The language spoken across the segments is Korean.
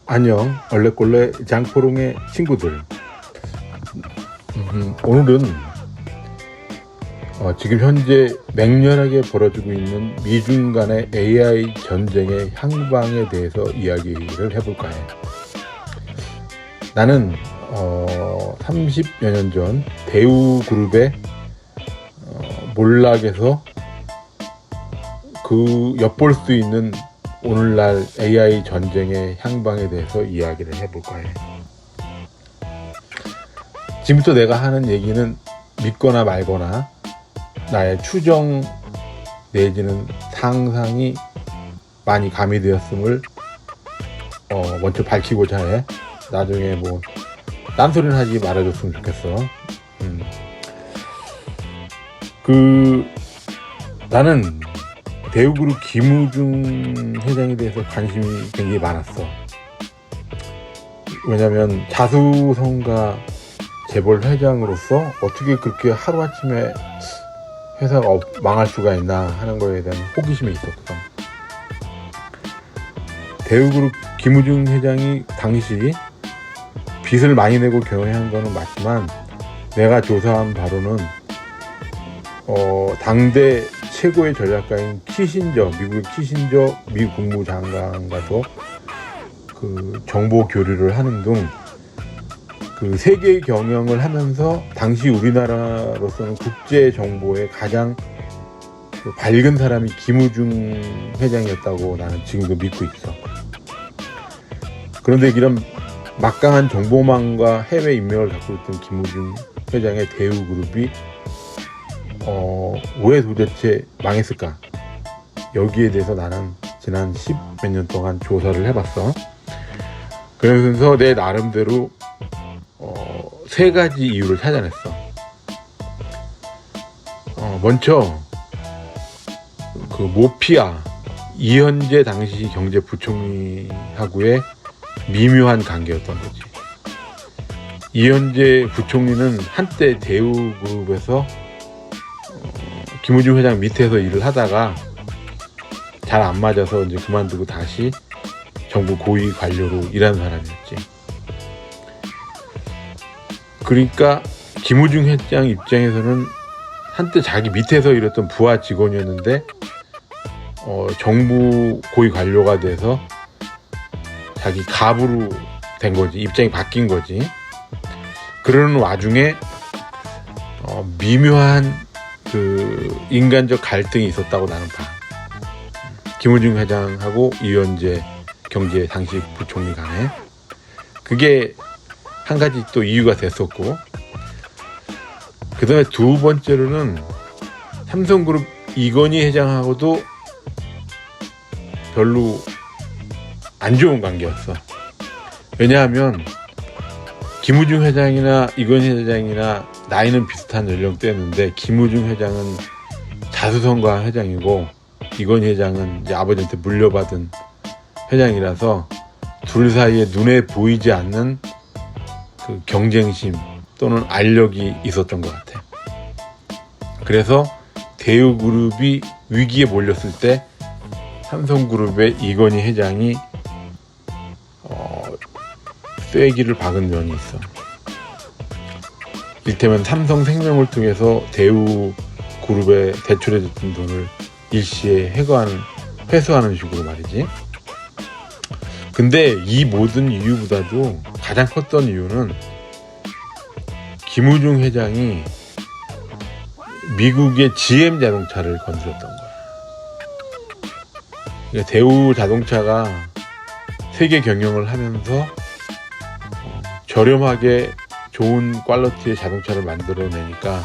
안녕, 얼레꼴레 장포롱의 친구들. 오늘은 지금 현재 맹렬하게 벌어지고 있는 미중 간의 AI 전쟁의 향방에 대해서 이야기를 해볼까 해. 나는 30여 년 전 대우그룹의 몰락에서 그 엿볼 수 있는 오늘날 AI 전쟁의 향방에 대해서 이야기를 해볼까 해. 지금부터 내가 하는 얘기는 믿거나 말거나 나의 추정 내지는 상상이 많이 가미되었음을 먼저 밝히고자 해. 나중에 뭐 딴소리는 하지 말아줬으면 좋겠어. 나는 대우그룹 김우중 회장에 대해서 관심이 굉장히 많았어. 왜냐면 자수성가 재벌 회장으로서 어떻게 그렇게 하루아침에 회사가 망할 수가 있나 하는 거에 대한 호기심이 있었거든. 대우그룹 김우중 회장이 당시 빚을 많이 내고 경영한 거는 맞지만 내가 조사한 바로는 당대 최고의 전략가인 키신저, 미국의 키신저 미 국무장관과도 그 정보 교류를 하는 등 그 세계 경영을 하면서 당시 우리나라로서는 국제 정보의 가장 그 밝은 사람이 김우중 회장이었다고 나는 지금도 믿고 있어. 그런데 이런 막강한 정보망과 해외 인맥을 갖고 있던 김우중 회장의 대우그룹이 왜 도대체 망했을까? 여기에 대해서 나는 지난 10몇 년 동안 조사를 해봤어. 그러면서 내 나름대로 세 가지 이유를 찾아냈어. 먼저 그 모피아 이현재 당시 경제부총리하고의 미묘한 관계였던 거지. 이현재 부총리는 한때 대우그룹에서 김우중 회장 밑에서 일을 하다가 잘 안 맞아서 이제 그만두고 다시 정부 고위 관료로 일하는 사람이었지. 그러니까 김우중 회장 입장에서는 한때 자기 밑에서 일했던 부하 직원이었는데 정부 고위 관료가 돼서 자기 갑으로 된 거지. 입장이 바뀐 거지. 그러는 와중에 미묘한 그 인간적 갈등이 있었다고 나는 봐. 김우중 회장하고 이현재 경제 당시 부총리 간에. 그게 한 가지 또 이유가 됐었고, 그 다음에 두 번째로는 삼성그룹 이건희 회장하고도 별로 안 좋은 관계였어. 왜냐하면 김우중 회장이나 이건희 회장이나 나이는 비슷한 연령대였는데 김우중 회장은 자수성가 회장이고 이건희 회장은 이제 아버지한테 물려받은 회장이라서 둘 사이에 눈에 보이지 않는 그 경쟁심 또는 알력이 있었던 것 같아. 그래서 대우그룹이 위기에 몰렸을 때 삼성그룹의 이건희 회장이 쐐기를 박은 면이 있어. 이를테면 삼성생명을 통해서 대우그룹에 대출해줬던 돈을 일시에 회수하는 식으로 말이지. 근데 이 모든 이유보다도 가장 컸던 이유는 김우중 회장이 미국의 GM 자동차를 건드렸던 거야. 그러니까 대우 자동차가 세계 경영을 하면서 저렴하게 좋은 퀄리티의 자동차를 만들어내니까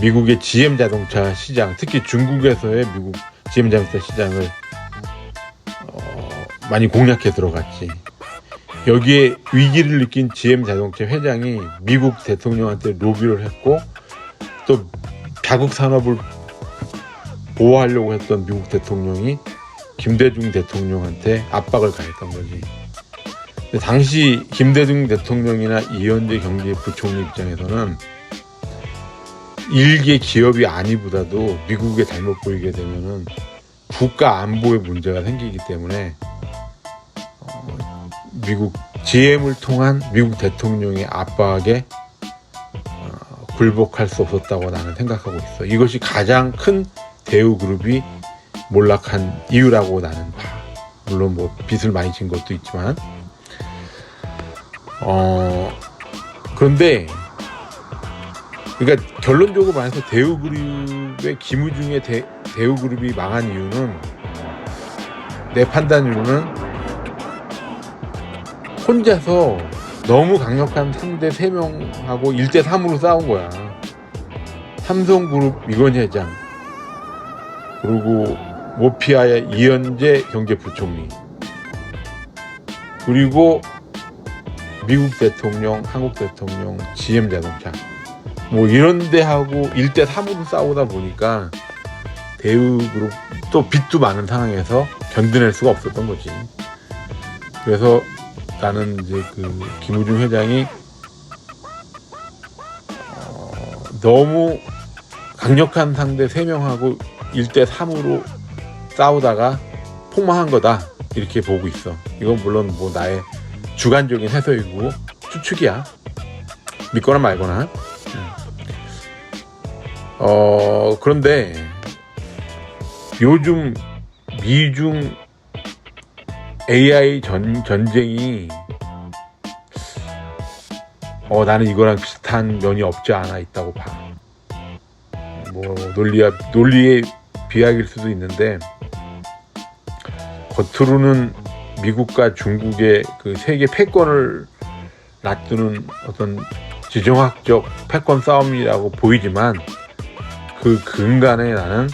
미국의 GM 자동차 시장, 특히 중국에서의 미국 GM 자동차 시장을 많이 공략해 들어갔지. 여기에 위기를 느낀 GM 자동차 회장이 미국 대통령한테 로비를 했고 또 자국 산업을 보호하려고 했던 미국 대통령이 김대중 대통령한테 압박을 가했던 거지. 근데 당시 김대중 대통령이나 이현재 경제부총리 입장에서는 일개 기업이 아니보다도 미국에 잘못 보이게 되면은 국가 안보에 문제가 생기기 때문에 미국 GM을 통한 미국 대통령의 압박에 굴복할 수 없었다고 나는 생각하고 있어. 이것이 가장 큰 대우그룹이 몰락한 이유라고 나는 봐. 물론 뭐 빚을 많이 진 것도 있지만 그런데 그러니까 결론적으로 말해서 대우그룹의 김우중의 대우그룹이 망한 이유는 내 판단으로는 혼자서 너무 강력한 상대 3명하고 1대3으로 싸운 거야. 삼성그룹 이건희 회장, 그리고 모피아의 이현재 경제부총리, 그리고 미국 대통령, 한국 대통령, GM 자동차 뭐 이런 데하고 1대3으로 싸우다 보니까 대우그룹 또 빚도 많은 상황에서 견뎌낼 수가 없었던 거지. 그래서 나는 이제 그 김우중 회장이 너무 강력한 상대 3명하고 1대3으로 싸우다가 폭망한 거다 이렇게 보고 있어. 이건 물론 뭐 나의 주관적인 해석이고 추측이야. 믿거나 말거나. 그런데 요즘 미중 AI 전쟁이 나는 이거랑 비슷한 면이 없지 않아 있다고 봐. 뭐 논리에 비약일 수도 있는데 겉으로는 미국과 중국의 그 세계 패권을 놔두는 어떤 지정학적 패권 싸움이라고 보이지만 그 근간에 나는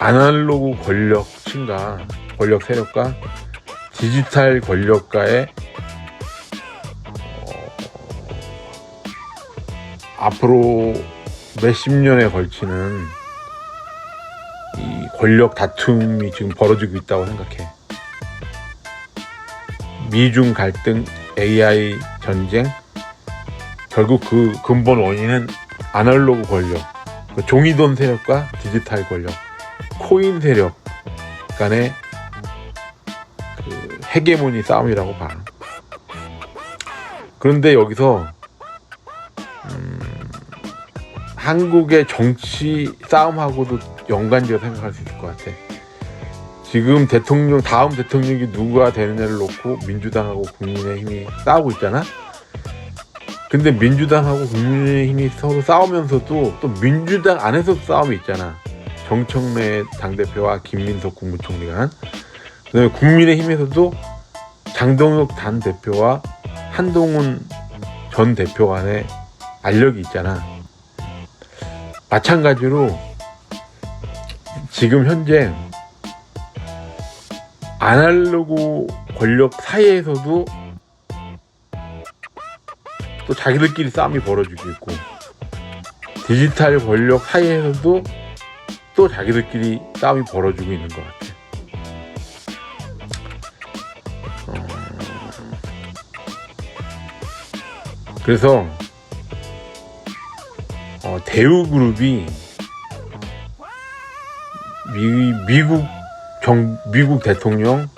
아날로그 권력층과 권력 세력과 디지털 권력가의 앞으로 몇십 년에 걸치는 이 권력 다툼이 지금 벌어지고 있다고 생각해. 미중 갈등, AI 전쟁, 결국 그 근본 원인은 아날로그 권력, 그 종이돈 세력과 디지털 권력, 코인 세력 간의 그 헤게모니 싸움이라고 봐. 그런데 여기서 한국의 정치 싸움하고도 연관지어 생각할 수 있을 것 같아. 지금 다음 대통령이 누가 되느냐를 놓고 민주당하고 국민의힘이 싸우고 있잖아. 근데 민주당하고 국민의힘이 서로 싸우면서도 또 민주당 안에서도 싸움이 있잖아. 정청래 당대표와 김민석 국무총리가. 그다음에 국민의힘에서도 장동혁 당대표와 한동훈 전 대표 간의 알력이 있잖아. 마찬가지로 지금 현재 아날로그 권력 사이에서도 또 자기들끼리 싸움이 벌어지고 있고, 디지털 권력 사이에서도 또 자기들끼리 싸움이 벌어지고 있는 것 같아. 그래서 대우그룹이 미국 대통령,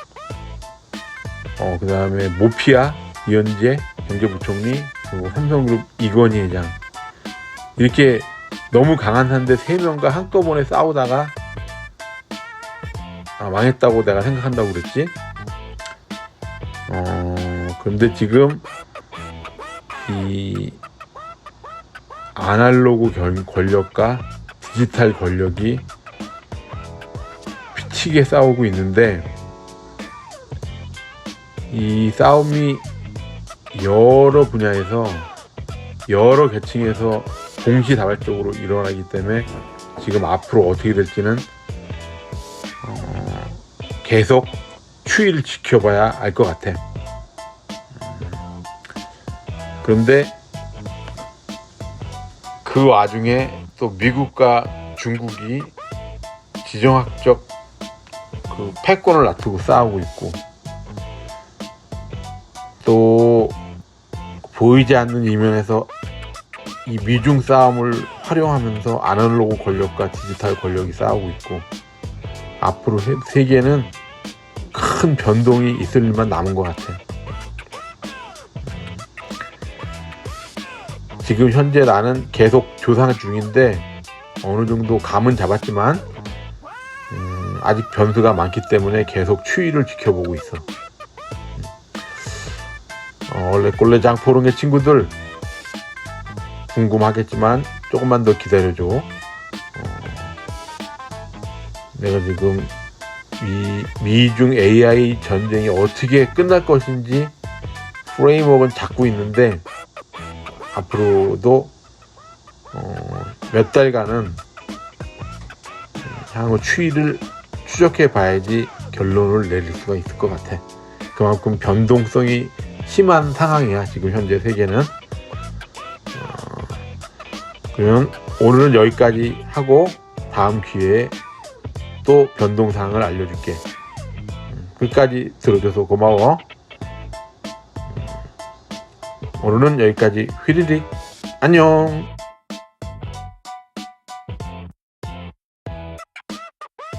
그 다음에 모피아 이현재 경제부총리, 그리고 삼성그룹 이건희 회장, 이렇게 너무 강한 상대 3명과 한꺼번에 싸우다가 망했다고 내가 생각한다고 그랬지. 그런데 지금 이 아날로그 권력과 디지털 권력이 피치게 싸우고 있는데, 이 싸움이 여러 분야에서 여러 계층에서 동시다발적으로 일어나기 때문에 지금 앞으로 어떻게 될지는 계속 추이를 지켜봐야 알 것 같아. 그런데 그 와중에 또 미국과 중국이 지정학적 그 패권을 놔두고 싸우고 있고, 또 보이지 않는 이면에서 이 미중 싸움을 활용하면서 아날로그 권력과 디지털 권력이 싸우고 있고, 앞으로 세계는 큰 변동이 있을 일만 남은 것 같아. 지금 현재 나는 계속 조사 중인데 어느 정도 감은 잡았지만 아직 변수가 많기 때문에 계속 추이를 지켜보고 있어. 원래 꼴레장 포롱의 친구들 궁금하겠지만 조금만 더 기다려줘. 내가 지금 이 미중 AI 전쟁이 어떻게 끝날 것인지 프레임워크는 잡고 있는데 앞으로도 몇 달간은 향후 추이를 추적해 봐야지 결론을 내릴 수가 있을 것 같아. 그만큼 변동성이 심한 상황이야 지금 현재 세계는. 그러면 오늘은 여기까지 하고 다음 기회에 또 변동사항을 알려줄게. 끝까지 들어줘서 고마워. 오늘은 여기까지. 휘리릭 안녕.